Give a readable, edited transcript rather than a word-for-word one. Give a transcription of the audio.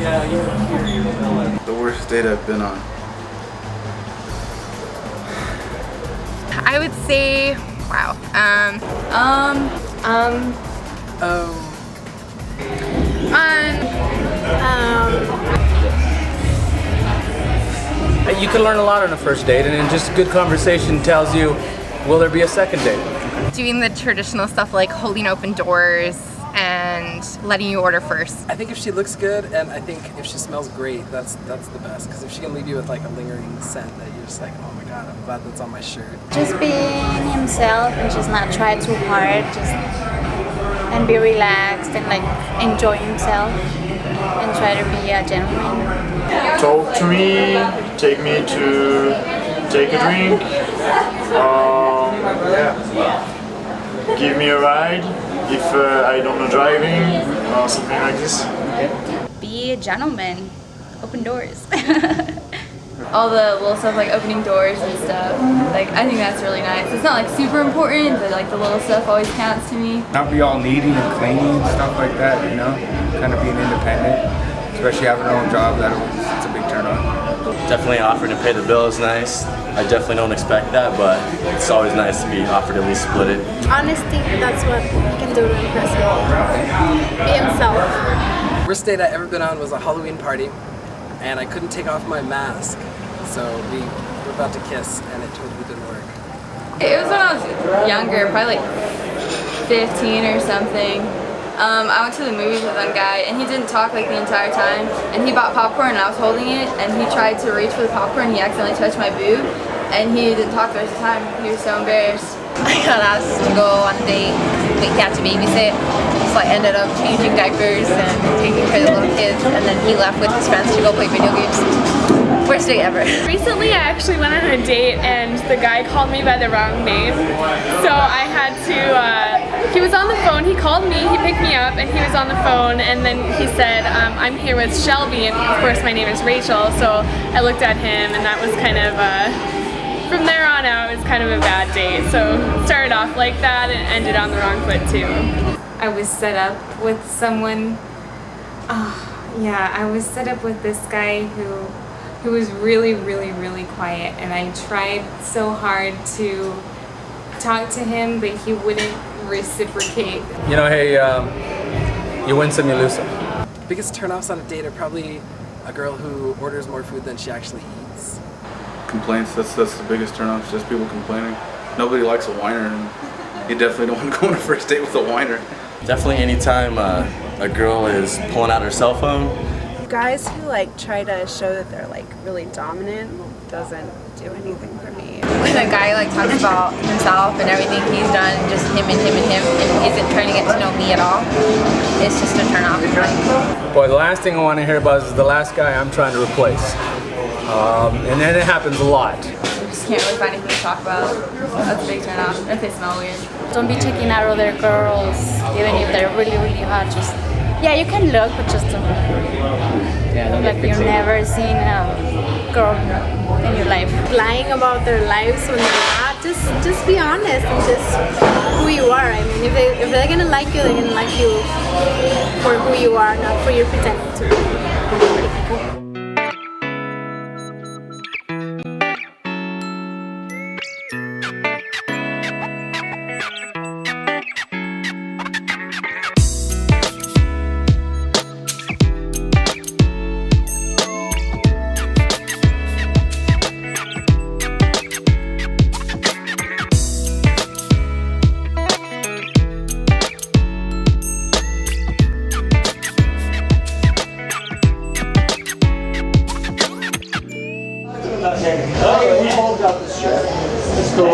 Yeah, you can hear your villain. The worst date I've been on. I would say, wow. You can learn a lot on a first date, and then just good conversation tells you, will there be a second date? Doing the traditional stuff like holding open doors and letting you order first. I think if she looks good, and I think if she smells great, that's the best. Because if she can leave you with like a lingering scent that you're just like, oh my god, I'm glad that's on my shirt. Just being himself and just not try too hard, and be relaxed and like enjoy himself and try to be a gentleman. Talk to me, take me to take a drink, give me a ride if I don't know driving or something like this. Be a gentleman, open doors. All the little stuff like opening doors and stuff, like I think that's really nice. It's not like super important, but like the little stuff always counts to me. Not be all needy and clingy and stuff like that, you know? Kind of being independent, especially having our own job, it's a big turn on. Definitely offering to pay the bill is nice. I definitely don't expect that, but it's always nice to be offered to at least split it. Honesty, that's what he can do to impress me. Be himself. Worst date I ever been on was a Halloween party, and I couldn't take off my mask, so we were about to kiss, and it totally didn't work. It was when I was younger, probably like 15 or something. I went to the movies with one guy, and he didn't talk like the entire time, and he bought popcorn and I was holding it, and he tried to reach for the popcorn and he accidentally touched my boob, and he didn't talk the rest of the time. He was so embarrassed. I got asked to go on a date, he had to babysit, so I ended up changing diapers and taking care of the little kids, and then he left with his friends to go play video games. Worst date ever. Recently I actually went on a date and the guy called me by the wrong name, so I had to, he was on the phone, he called me, he picked me up, and he was on the phone, and then he said, I'm here with Shelby, and of course my name is Rachel, so I looked at him, and that was kind of, from there on out, it was kind of a bad date. So it started off like that and ended on the wrong foot too. I was set up with someone, I was set up with this guy who was really, really, really quiet, and I tried so hard to talk to him, but he wouldn't reciprocate. You know, hey, you win some, you lose some. Biggest turnoffs on a date are probably a girl who orders more food than she actually eats. Complaints, that's the biggest turn off, just people complaining. Nobody likes a whiner, and you definitely don't want to go on a first date with a whiner. Definitely anytime a girl is pulling out her cell phone. Guys who like try to show that they're like really dominant doesn't do anything for me. When a guy like talks about himself and everything he's done, just him and him and him, and isn't trying to get to know me at all, it's just a turn off. Boy, the last thing I want to hear about is the last guy I'm trying to replace. And then it happens a lot. We just can't really find anything to talk about. That's a big turn off, if they smell weird. Don't be checking out other girls, even if they're really, really hot. Just, yeah, you can look, but just don't look like you've never seen a girl in your life. Lying about their lives when they're not, just be honest and just who you are. I mean, if they're gonna like you, they're gonna like you for who you are, not for your pretending to be. We hold up the shirt. Let's go.